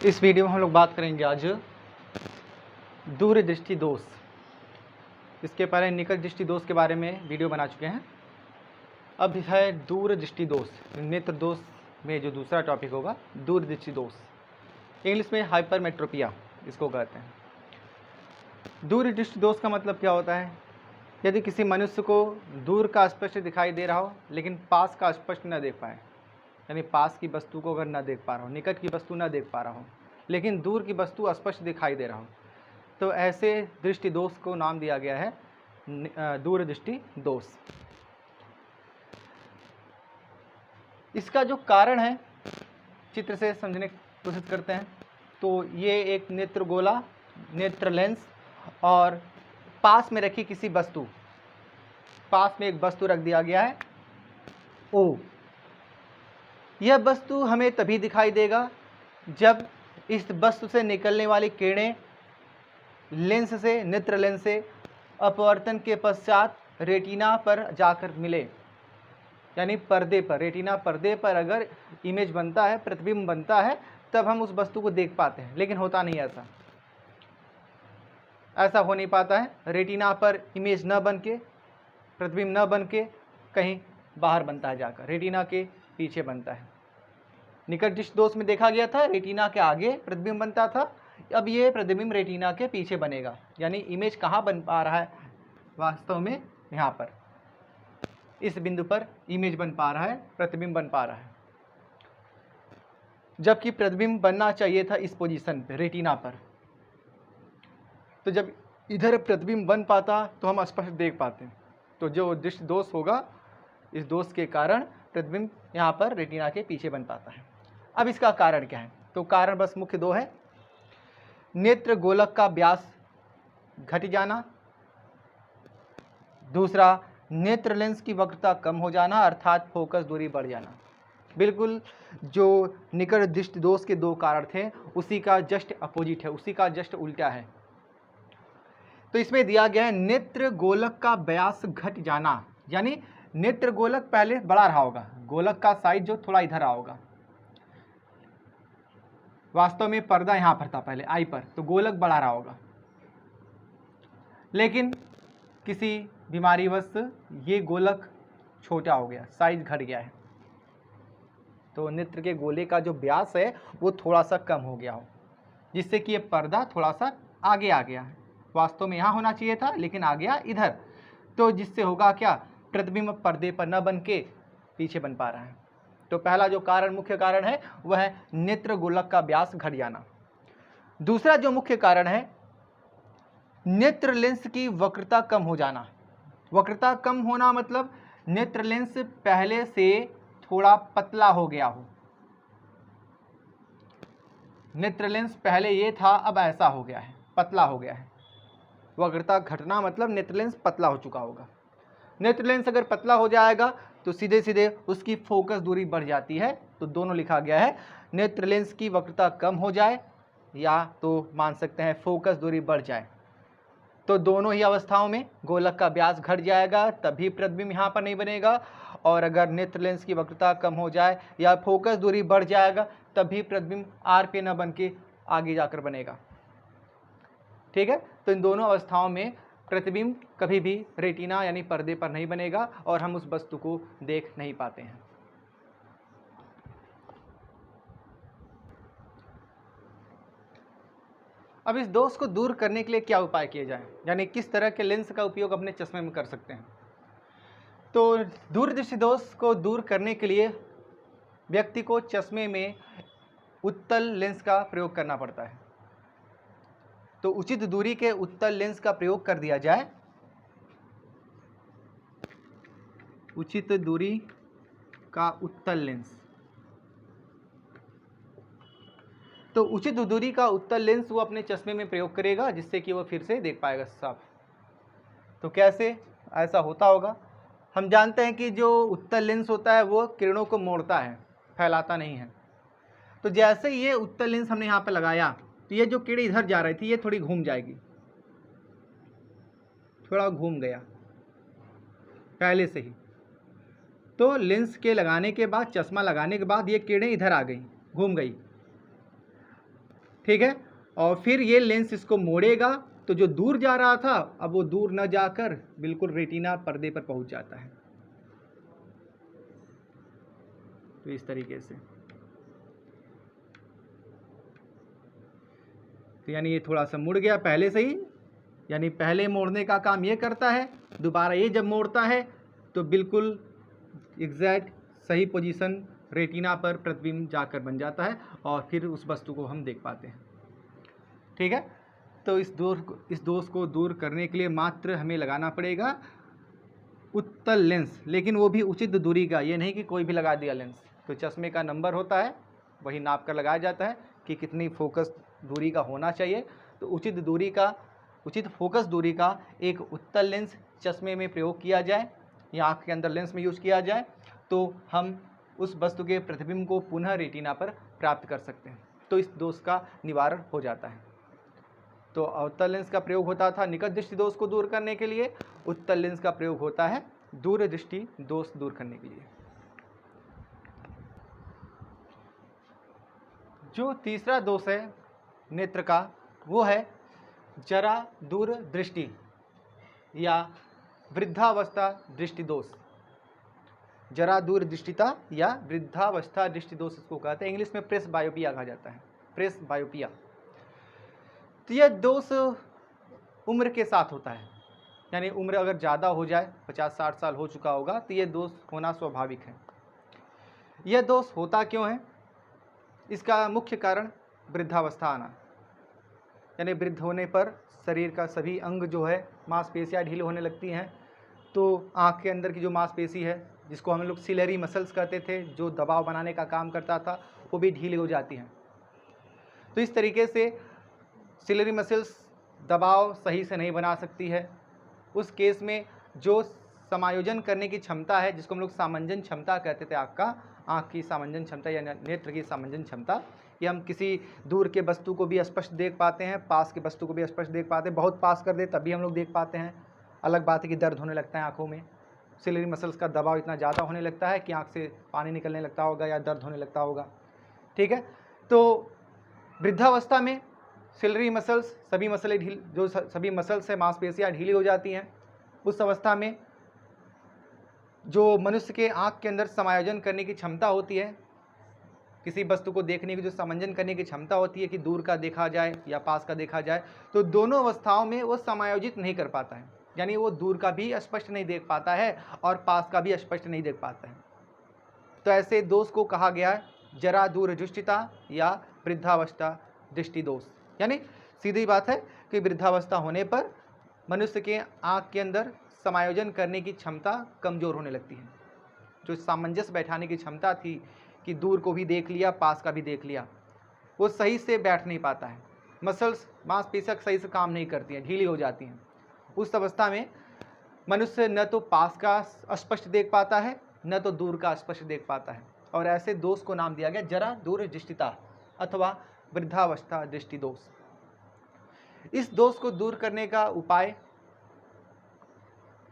इस वीडियो में हम लोग बात करेंगे आज दूरदृष्टि दोष। इसके पहले निकट दृष्टि दोष के बारे में वीडियो बना चुके हैं। अब है दूरदृष्टि दोष। नेत्र दोष में जो दूसरा टॉपिक होगा दूरदृष्टि दोष, इंग्लिश में हाइपरमेट्रोपिया इसको कहते हैं। दूरदृष्टि दोष का मतलब क्या होता है? यदि किसी मनुष्य को दूर का स्पष्ट दिखाई दे रहा हो लेकिन पास का स्पष्ट न देख पाए, यानी पास की वस्तु को अगर न देख पा रहा हो, निकट की वस्तु न देख पा रहा हो लेकिन दूर की वस्तु स्पष्ट दिखाई दे रहा हो, तो ऐसे दृष्टि दोष को नाम दिया गया है दूरदृष्टि दोष। इसका जो कारण है चित्र से समझने की कोशिश करते हैं। तो ये एक नेत्र गोला, नेत्र लेंस और पास में रखी किसी वस्तु, पास में एक वस्तु रख दिया गया है ओ। यह वस्तु हमें तभी दिखाई देगा जब इस वस्तु से निकलने वाली किरणें लेंस से, नेत्र लेंस से अपवर्तन के पश्चात रेटिना पर जाकर मिले, यानी पर्दे पर, रेटिना पर्दे पर अगर इमेज बनता है, प्रतिबिंब बनता है, तब हम उस वस्तु को देख पाते हैं। लेकिन होता नहीं ऐसा हो नहीं पाता है। रेटिना पर इमेज न बन के, प्रतिबिंब न बन के कहीं बाहर बनता है, जाकर रेटिना के पीछे बनता है। निकट दृष्टि दोष में देखा गया था रेटिना के आगे प्रतिबिंब बनता था, अब ये प्रतिबिंब रेटिना के पीछे बनेगा। यानी इमेज कहाँ बन पा रहा है? वास्तव में यहाँ पर, इस बिंदु पर इमेज बन पा रहा है, प्रतिबिंब बन पा रहा है, जबकि प्रतिबिंब बनना चाहिए था इस पोजीशन पे, रेटिना पर। तो जब इधर प्रतिबिंब बन पाता तो हम स्पष्ट देख पाते। तो जो दृष्टि दोष होगा, इस दोष के कारण प्रतिबिंब यहाँ पर रेटिना के पीछे बन पाता है। अब इसका कारण क्या है? तो कारण बस मुख्य दो है। नेत्र गोलक का व्यास घट जाना, दूसरा नेत्र लेंस की वक्रता कम हो जाना, अर्थात फोकस दूरी बढ़ जाना। बिल्कुल जो निकट दृष्टि दोष के दो कारण थे उसी का जस्ट अपोजिट है, उसी का जस्ट उल्टा है। तो इसमें दिया गया है नेत्र गोलक का व्यास घट जाना, यानी नेत्र गोलक पहले बड़ा रहा होगा, गोलक का साइज जो थोड़ा इधर रहा होगा। वास्तव में पर्दा यहाँ पर था पहले आई पर, तो गोलक बड़ा रहा होगा, लेकिन किसी बीमारीवश ये गोलक छोटा हो गया, साइज घट गया है। तो नेत्र के गोले का जो व्यास है वो थोड़ा सा कम हो गया हो, जिससे कि ये पर्दा थोड़ा सा आगे आ गया है। वास्तव में यहाँ होना चाहिए था लेकिन आ गया इधर। तो जिससे होगा क्या? प्रतिबिंब पर्दे पर न बन के पीछे बन पा रहा है। तो पहला जो कारण, मुख्य कारण है वह है नेत्र गोलक का व्यास घट जाना। दूसरा जो मुख्य कारण है नेत्र लेंस की वक्रता कम हो जाना। वक्रता कम होना मतलब नेत्र लेंस पहले से थोड़ा पतला हो गया हो। नेत्र लेंस पहले ये था, अब ऐसा हो गया है, पतला हो गया है। वक्रता घटना मतलब नेत्र लेंस पतला हो चुका होगा। नेत्र लेंस अगर पतला हो जाएगा तो सीधे सीधे उसकी फोकस दूरी बढ़ जाती है। तो दोनों लिखा गया है, नेत्र लेंस की वक्रता कम हो जाए या तो मान सकते हैं फोकस दूरी बढ़ जाए। तो दोनों ही अवस्थाओं में गोलक का व्यास घट जाएगा, तभी प्रतिबिंब यहाँ पर नहीं बनेगा। और अगर नेत्र लेंस की वक्रता कम हो जाए या फोकस दूरी बढ़ जाएगा, तभी प्रतिबिंब आर पे न बन के आगे जाकर बनेगा। ठीक है, तो इन दोनों अवस्थाओं में प्रतिबिंब कभी भी रेटिना यानी पर्दे पर नहीं बनेगा और हम उस वस्तु को देख नहीं पाते हैं। अब इस दोष को दूर करने के लिए क्या उपाय किए जाएं, यानी किस तरह के लेंस का उपयोग अपने चश्मे में कर सकते हैं। तो दूरदृष्टि दोष को दूर करने के लिए व्यक्ति को चश्मे में उत्तल लेंस का प्रयोग करना पड़ता है। तो उचित दूरी के उत्तल लेंस का प्रयोग कर दिया जाए। उचित दूरी का उत्तल लेंस, तो उचित दूरी का उत्तल लेंस वो अपने चश्मे में प्रयोग करेगा, जिससे कि वो फिर से देख पाएगा साफ। तो कैसे ऐसा होता होगा? हम जानते हैं कि जो उत्तल लेंस होता है वो किरणों को मोड़ता है, फैलाता नहीं है। तो जैसे ये उत्तल लेंस हमने यहाँ पर लगाया तो ये जो किरण इधर जा रही थी ये थोड़ी घूम जाएगी, थोड़ा घूम गया पहले से ही। तो लेंस के लगाने के बाद, चश्मा लगाने के बाद ये किरणें इधर आ गई, घूम गई। ठीक है। और फिर ये लेंस इसको मोड़ेगा तो जो दूर जा रहा था अब वो दूर न जाकर बिल्कुल रेटिना पर्दे पर पहुंच जाता है। तो इस तरीके से, तो यानी ये थोड़ा सा मुड़ गया पहले से ही, यानी पहले मोड़ने का काम ये करता है, दोबारा ये जब मोड़ता है तो बिल्कुल एग्जैक्ट सही पोजीशन रेटिना पर प्रतिबिंब जाकर बन जाता है और फिर उस वस्तु को हम देख पाते हैं। ठीक है। तो इस दोष को दूर करने के लिए मात्र हमें लगाना पड़ेगा उत्तल लेंस, लेकिन वो भी उचित दूरी का, ये नहीं कि कोई भी लगा दिया लेंस। तो चश्मे का नंबर होता है, वही नाप कर लगाया जाता है कि कितनी फोकस दूरी का होना चाहिए। तो उचित फोकस दूरी का एक उत्तल लेंस चश्मे में प्रयोग किया जाए या आँख के अंदर लेंस में यूज किया जाए तो हम उस वस्तु के प्रतिबिंब को पुनः रेटिना पर प्राप्त कर सकते हैं। तो इस दोष का निवारण हो जाता है। तो अवतल लेंस का प्रयोग होता था निकट दृष्टि दोष को दूर करने के लिए, उत्तल लेंस का प्रयोग होता है दूर दृष्टि दोष दूर करने के लिए। जो तीसरा दोष है नेत्र का वो है जरा दूर दृष्टि या वृद्धावस्था दृष्टि दोष। जरा दूर दृष्टिता या वृद्धावस्था दृष्टि दोष इसको कहते हैं, इंग्लिश में प्रेस बायोपिया कहा जाता है, प्रेस बायोपिया। तो यह दोष उम्र के साथ होता है, यानी उम्र अगर ज़्यादा हो जाए, 50-60 साल हो चुका होगा तो यह दोष होना स्वाभाविक है। यह दोष होता क्यों है? इसका मुख्य कारण वृद्धावस्था आना, यानी वृद्ध होने पर शरीर का सभी अंग जो है मांसपेशियाँ ढीले होने लगती हैं। तो आँख के अंदर की जो मांसपेशी है जिसको हम लोग सिलरी मसल्स कहते थे, जो दबाव बनाने का काम करता था, वो भी ढीली हो जाती हैं। तो इस तरीके से सिलरी मसल्स दबाव सही से नहीं बना सकती है। उस केस में जो समायोजन करने की क्षमता है, जिसको हम लोग सामंजन क्षमता कहते थे, आँख की सामंजन क्षमता या नेत्र की सामंजन क्षमता, ये हम किसी दूर के वस्तु को भी स्पष्ट देख पाते हैं, पास के वस्तु को भी स्पष्ट देख पाते हैं। बहुत पास कर दे तभी हम लोग देख पाते हैं। अलग बात है कि दर्द होने लगता है आँखों में, सिलरी मसल्स का दबाव इतना ज़्यादा होने लगता है कि आँख से पानी निकलने लगता होगा या दर्द होने लगता होगा। ठीक है। तो वृद्धावस्था में सिलरी मसल्स, सभी मसल्स से मांसपेशियाँ ढीली हो जाती हैं। उस अवस्था में जो मनुष्य के आँख के अंदर समायोजन करने की क्षमता होती है, किसी वस्तु को देखने की जो समायोजन करने की क्षमता होती है कि दूर का देखा जाए या पास का देखा जाए, तो दोनों अवस्थाओं में वो समायोजित नहीं कर पाता है, यानी वो दूर का भी स्पष्ट नहीं देख पाता है और पास का भी स्पष्ट नहीं देख पाता है। तो ऐसे दोष को कहा गया है जरा दूर दृष्टिता या वृद्धावस्था दृष्टि दोष। यानी सीधी बात है कि वृद्धावस्था होने पर मनुष्य के आँख के अंदर समायोजन करने की क्षमता कमज़ोर होने लगती है। जो सामंजस्य बैठाने की क्षमता थी कि दूर को भी देख लिया, पास का भी देख लिया, वो सही से बैठ नहीं पाता है। मसल्स, मांसपेशियाँ सही से काम नहीं करती हैं, ढीली हो जाती हैं। उस अवस्था में मनुष्य न तो पास का स्पष्ट देख पाता है, न तो दूर का स्पष्ट देख पाता है, और ऐसे दोष को नाम दिया गया जरा दूर दृष्टिता अथवा वृद्धावस्था दृष्टि दोष। इस दोष को दूर करने का उपाय,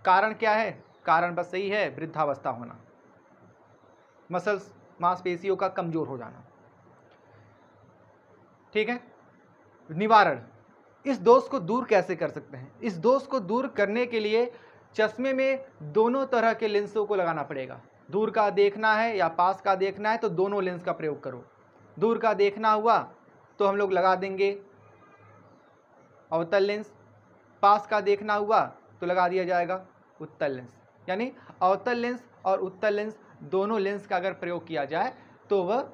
कारण क्या है? कारण बस यही है, वृद्धावस्था होना, मसल्स मांसपेशियों का कमजोर हो जाना। ठीक है। निवारण, इस दोष को दूर कैसे कर सकते हैं? इस दोष को दूर करने के लिए चश्मे में दोनों तरह के लेंसों को लगाना पड़ेगा। दूर का देखना है या पास का देखना है तो दोनों लेंस का प्रयोग करो। दूर का देखना हुआ तो हम लोग लगा देंगे अवतल लेंस, पास का देखना हुआ तो लगा दिया जाएगा उत्तल लेंस। यानी अवतल लेंस और उत्तल लेंस दोनों लेंस का अगर प्रयोग किया जाए तो वह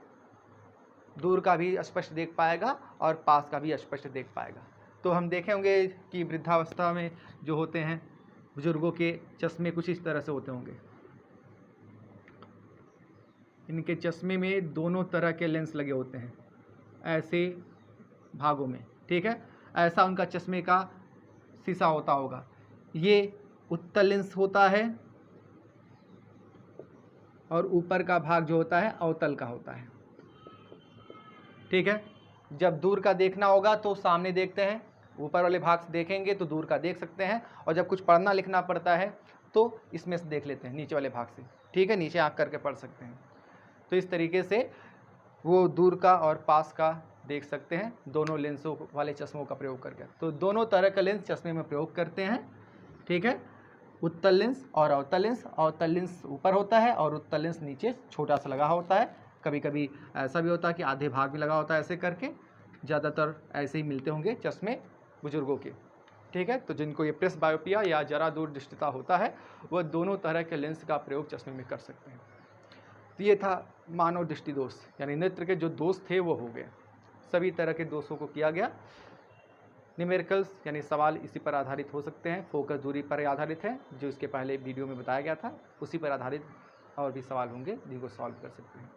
दूर का भी स्पष्ट देख पाएगा और पास का भी स्पष्ट देख पाएगा। तो हम देखे होंगे कि वृद्धावस्था में जो होते हैं बुजुर्गों के चश्मे कुछ इस तरह से होते होंगे। इनके चश्मे में दोनों तरह के लेंस लगे होते हैं ऐसे भागों में। ठीक है। ऐसा उनका चश्मे का शीशा होता होगा। ये उत्तल लेंस होता है और ऊपर का भाग जो होता है अवतल का होता है। ठीक है। जब दूर का देखना होगा तो सामने देखते हैं, ऊपर वाले भाग से देखेंगे तो दूर का देख सकते हैं, और जब कुछ पढ़ना लिखना पड़ता है तो इसमें से देख लेते हैं नीचे वाले भाग से। ठीक है। नीचे आँख करके पढ़ सकते हैं। तो इस तरीके से वो दूर का और पास का देख सकते हैं दोनों लेंसों वाले चश्मों का प्रयोग करके। तो दोनों तरह का लेंस चश्मे में प्रयोग करते हैं, ठीक है। उत्तल लेंस और अवतल लेंस। अवतल लेंस ऊपर होता है और उत्तल लेंस नीचे छोटा सा लगा होता है। कभी कभी ऐसा भी होता है कि आधे भाग में लगा होता है ऐसे करके। ज़्यादातर ऐसे ही मिलते होंगे चश्मे बुजुर्गों के, ठीक है। तो जिनको ये प्रेस बायोपिया या जरा दूर दृष्टिता होता है वह दोनों तरह के लेंस का प्रयोग चश्मे में कर सकते हैं। तो ये था मानव दृष्टि दोष, यानी नेत्र के जो दोष थे वो हो गए। सभी तरह के दोषों को किया गया। न्यूमेरिकल्स यानी सवाल इसी पर आधारित हो सकते हैं, फोकस दूरी पर आधारित है, जो इसके पहले वीडियो में बताया गया था, उसी पर आधारित और भी सवाल होंगे जिनको सॉल्व कर सकते हैं।